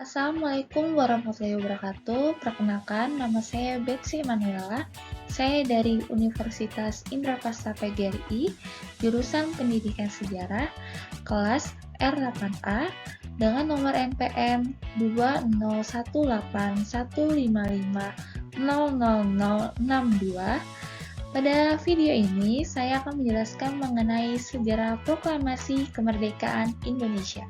Assalamualaikum warahmatullahi wabarakatuh. Perkenalkan, nama saya Betsy Manuela. Saya dari Universitas Indraprasta PGRI, jurusan Pendidikan Sejarah, kelas R8A, dengan nomor NPM 2018155000062. Pada video ini, saya akan menjelaskan mengenai sejarah proklamasi kemerdekaan Indonesia.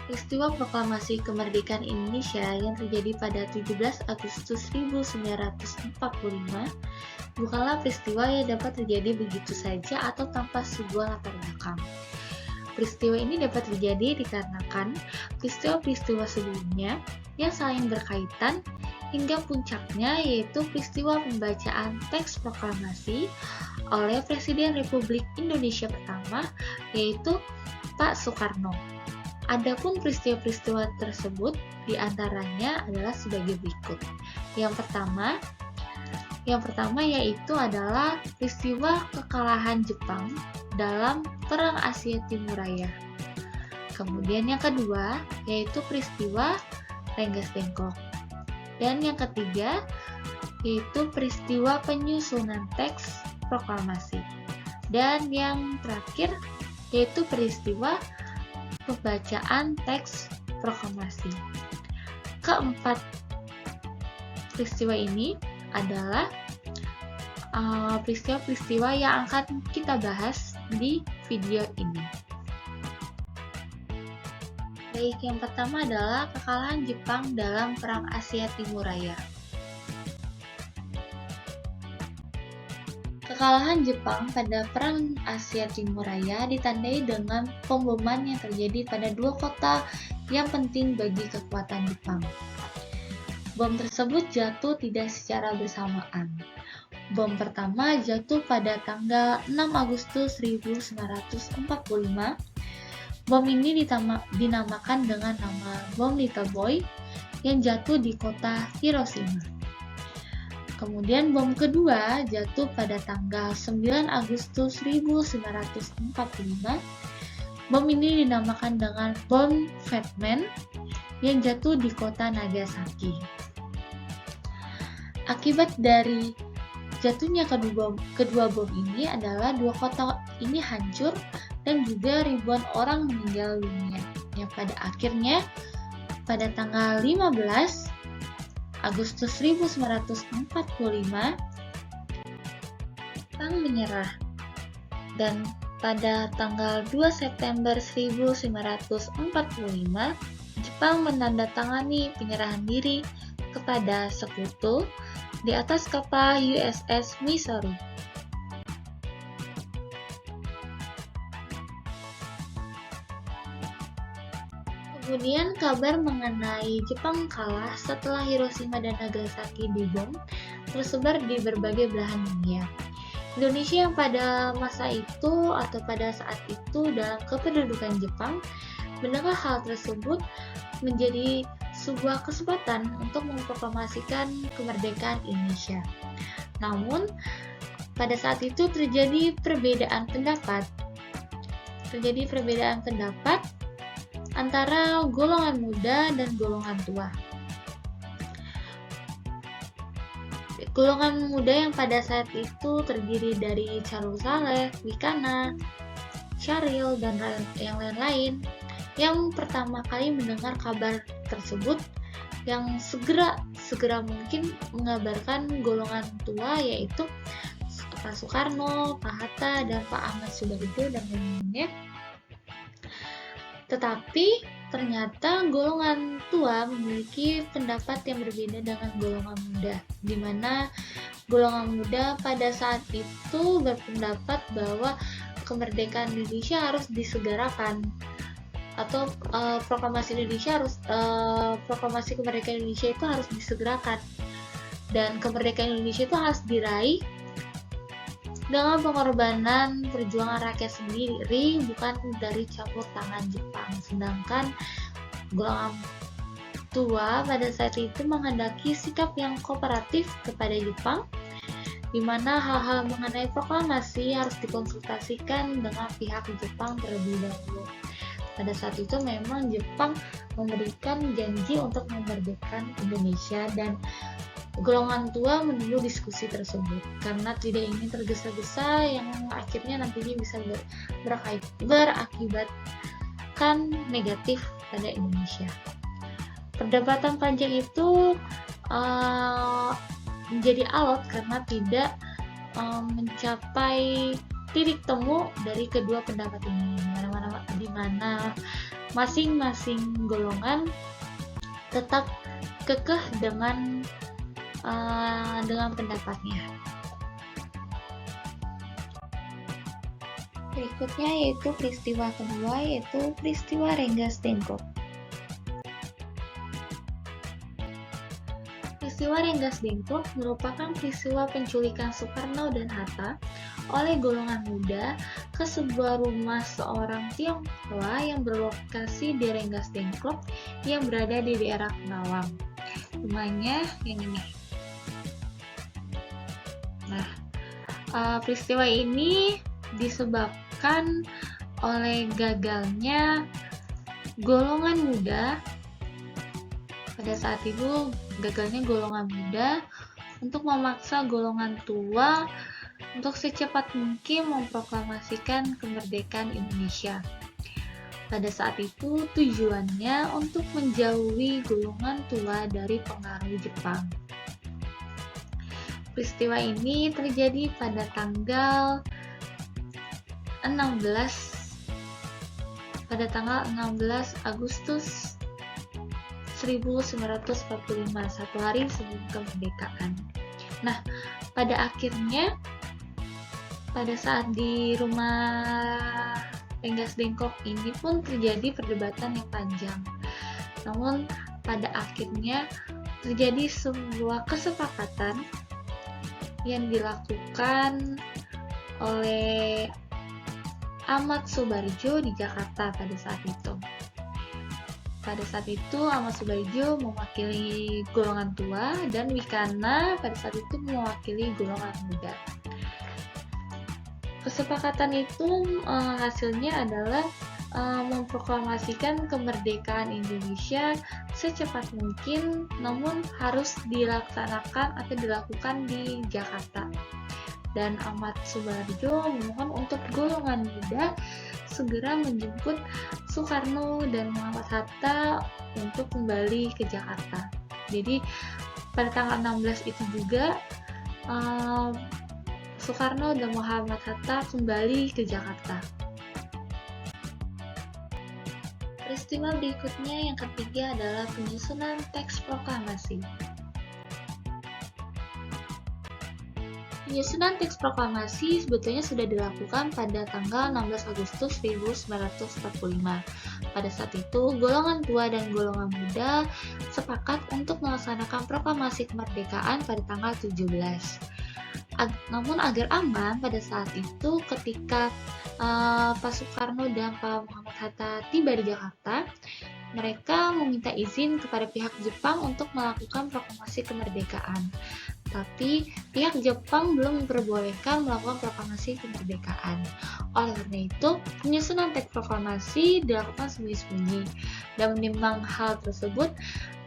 Peristiwa proklamasi kemerdekaan Indonesia yang terjadi pada 17 Agustus 1945 bukanlah peristiwa yang dapat terjadi begitu saja atau tanpa sebuah latar belakang. Peristiwa ini dapat terjadi dikarenakan peristiwa-peristiwa sebelumnya yang saling berkaitan hingga puncaknya yaitu peristiwa pembacaan teks proklamasi oleh Presiden Republik Indonesia pertama yaitu Pak Soekarno. Adapun peristiwa-peristiwa tersebut diantaranya adalah sebagai berikut. Yang pertama yaitu adalah peristiwa kekalahan Jepang dalam Perang Asia Timur Raya. Kemudian yang kedua yaitu peristiwa Rengas Dengklok. Dan yang ketiga yaitu peristiwa penyusunan teks proklamasi. Dan yang terakhir yaitu peristiwa pembacaan teks proklamasi. Keempat peristiwa ini adalah peristiwa-peristiwa yang akan kita bahas di video ini. Baik, yang pertama adalah kekalahan Jepang dalam Perang Asia Timur Raya. Kekalahan Jepang pada Perang Asia Timur Raya ditandai dengan pemboman yang terjadi pada dua kota yang penting bagi kekuatan Jepang. Bom tersebut jatuh tidak secara bersamaan. Bom pertama jatuh pada tanggal 6 Agustus 1945. Bom ini dinamakan dengan nama bom Little Boy yang jatuh di kota Hiroshima. Kemudian bom kedua jatuh pada tanggal 9 Agustus 1945. Bom ini dinamakan dengan bom Fat Man yang jatuh di kota Nagasaki. Akibat dari jatuhnya kedua bom ini adalah dua kota ini hancur dan juga ribuan orang meninggal dunia. Yang pada akhirnya pada tanggal 15 Agustus 1945, Jepang menyerah, dan pada tanggal 2 September 1945, Jepang menandatangani penyerahan diri kepada sekutu di atas kapal USS Missouri. Kemudian kabar mengenai Jepang kalah setelah Hiroshima dan Nagasaki dibom tersebar di berbagai belahan dunia. Indonesia yang pada masa itu atau pada saat itu dalam kependudukan Jepang mendengar hal tersebut menjadi sebuah kesempatan untuk memproklamasikan kemerdekaan Indonesia. Namun pada saat itu terjadi perbedaan pendapat antara golongan muda dan golongan tua. Golongan muda yang pada saat itu terdiri dari Charles Saleh, Wikana, Syaril, dan yang lain-lain yang pertama kali mendengar kabar tersebut yang segera mungkin mengabarkan golongan tua yaitu Pak Soekarno, Pak Hatta, dan Pak Ahmad Subarjo dan lain-lainnya. Tetapi ternyata golongan tua memiliki pendapat yang berbeda dengan golongan muda, di mana golongan muda pada saat itu berpendapat bahwa kemerdekaan Indonesia harus disegerakan atau proklamasi kemerdekaan Indonesia itu harus disegerakan dan kemerdekaan Indonesia itu harus diraih dengan pengorbanan perjuangan rakyat sendiri, bukan dari campur tangan Jepang. Sedangkan golongan tua pada saat itu menghendaki sikap yang kooperatif kepada Jepang, di mana hal-hal mengenai proklamasi harus dikonsultasikan dengan pihak Jepang terlebih dahulu. Pada saat itu memang Jepang memberikan janji untuk memerdekakan Indonesia, dan golongan tua menunggu diskusi tersebut karena tidak ingin tergesa-gesa yang akhirnya nantinya bisa berakibatkan negatif pada Indonesia. Perdebatan panjang itu menjadi alot karena tidak mencapai titik temu dari kedua pendapat ini, di mana masing-masing golongan tetap kekeh dengan pendapatnya. Berikutnya yaitu peristiwa kedua, yaitu peristiwa Rengas Dengklok. Peristiwa Rengas Dengklok merupakan peristiwa penculikan Soekarno dan Hatta oleh golongan muda ke sebuah rumah seorang Tionghoa yang berlokasi di Rengas Dengklok yang berada di daerah Kerawang. Rumahnya yang ini. Nah, peristiwa ini disebabkan oleh gagalnya golongan muda. Pada saat itu gagalnya golongan muda untuk memaksa golongan tua untuk secepat mungkin memproklamasikan kemerdekaan Indonesia. Pada saat itu tujuannya untuk menjauhi golongan tua dari pengaruh Jepang. Peristiwa ini terjadi pada tanggal 16 Agustus 1945, satu hari sebelum kemerdekaan. Nah, pada akhirnya pada saat di rumah Rengas Dengklok ini pun terjadi perdebatan yang panjang. Namun pada akhirnya terjadi sebuah kesepakatan yang dilakukan oleh Ahmad Soebardjo di Jakarta pada saat itu. Pada saat itu Ahmad Soebardjo mewakili golongan tua dan Wikana pada saat itu mewakili golongan muda. Kesepakatan itu hasilnya adalah memproklamasikan kemerdekaan Indonesia secepat mungkin, namun harus dilaksanakan atau dilakukan di Jakarta. Dan Ahmad Soebardjo memohon untuk golongan muda segera menjemput Soekarno dan Muhammad Hatta untuk kembali ke Jakarta. Jadi pada tanggal 16 itu juga Soekarno dan Muhammad Hatta kembali ke Jakarta. Peristiwa berikutnya yang ketiga adalah penyusunan teks proklamasi. Penyusunan teks proklamasi sebetulnya sudah dilakukan pada tanggal 16 Agustus 1945. Pada saat itu, golongan tua dan golongan muda sepakat untuk melaksanakan proklamasi kemerdekaan pada tanggal 17. Namun agar aman pada saat itu ketika Pak Soekarno dan Pak Muhammad Hatta tiba di Jakarta, mereka meminta izin kepada pihak Jepang untuk melakukan proklamasi kemerdekaan. Tapi pihak Jepang belum diperbolehkan melakukan proklamasi kemerdekaan. Oleh karena itu, penyusunan teks proklamasi dilakukan sembunyi-sembunyi. Dan menimbang hal tersebut,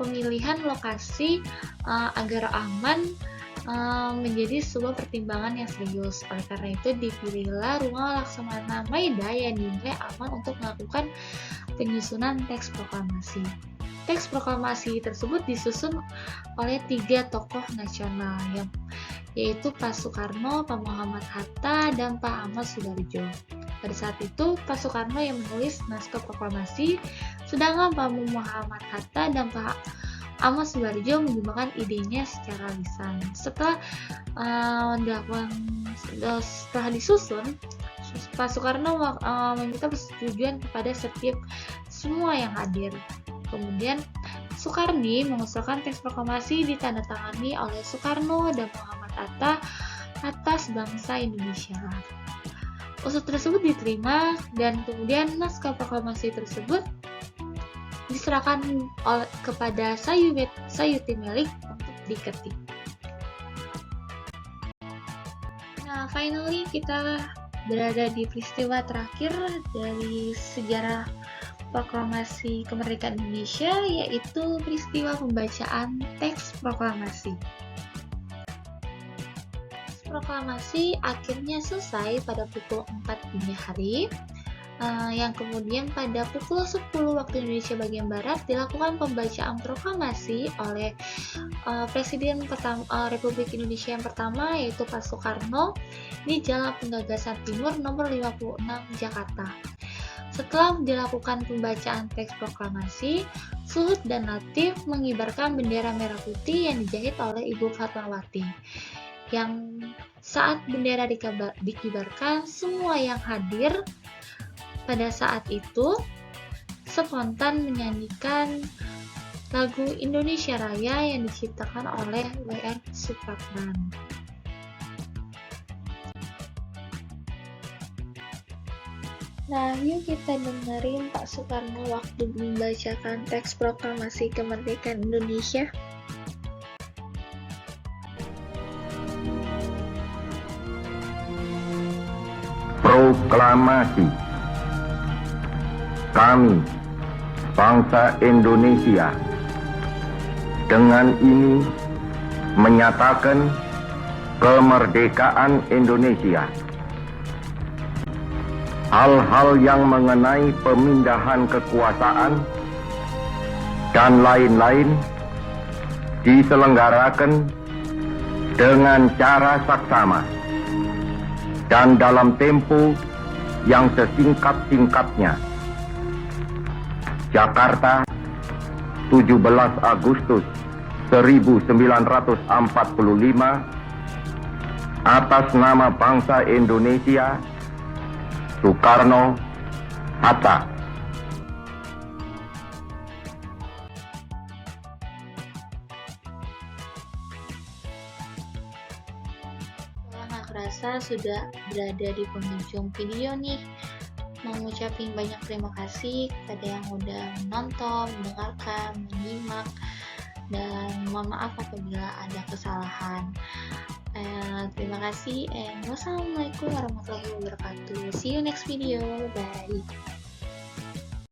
pemilihan lokasi agar aman menjadi sebuah pertimbangan yang serius. Oleh karena itu, dipilihlah Rumah Laksamana Maeda yang dinilai aman untuk melakukan penyusunan teks proklamasi. Teks proklamasi tersebut disusun oleh 3 tokoh nasional, yaitu Pak Soekarno, Pak Muhammad Hatta, dan Pak Ahmad Soebardjo. Pada saat itu, Pak Soekarno yang menulis naskah proklamasi, sedangkan Pak Muhammad Hatta dan Pak Ahmad Soebardjo menyumbangkan idenya secara lisan. Setelah disusun, Pak Soekarno meminta persetujuan kepada semua yang hadir. Kemudian Soekarni mengusulkan teks proklamasi ditandatangani oleh Soekarno dan Muhammad Hatta atas bangsa Indonesia. Usul tersebut diterima dan kemudian naskah proklamasi tersebut diserahkan kepada Sayuti Melik untuk diketik. Nah, finally kita berada di peristiwa terakhir dari sejarah proklamasi kemerdekaan Indonesia, yaitu peristiwa pembacaan teks proklamasi. Proklamasi akhirnya selesai pada pukul 4 dini hari, yang kemudian pada pukul 10 waktu Indonesia bagian Barat dilakukan pembacaan proklamasi oleh Presiden Republik Indonesia yang pertama, yaitu Pak Soekarno, di Jalan Penggagasan Timur nomor 56 Jakarta. Setelah dilakukan pembacaan teks proklamasi, Suhud dan Latif mengibarkan bendera merah putih yang dijahit oleh Ibu Fatmawati. Yang saat bendera dikibarkan, semua yang hadir pada saat itu spontan menyanyikan lagu Indonesia Raya yang diciptakan oleh W.R. Supratman. Nah, yuk kita dengerin Pak Soekarno waktu membacakan teks proklamasi kemerdekaan Indonesia. Proklamasi. Kami, bangsa Indonesia, dengan ini menyatakan kemerdekaan Indonesia. Hal-hal yang mengenai pemindahan kekuasaan dan lain-lain diselenggarakan dengan cara saksama dan dalam tempo yang sesingkat-singkatnya. Jakarta, 17 Agustus 1945, atas nama bangsa Indonesia, Soekarno, Hatta. Nggak kerasa sudah berada di penghujung video nih. Mengucapkan banyak terima kasih kepada yang udah menonton, mendengarkan, menyimak, dan mohon maaf apabila ada kesalahan. Terima kasih and wassalamualaikum warahmatullahi wabarakatuh. See you next video. Bye.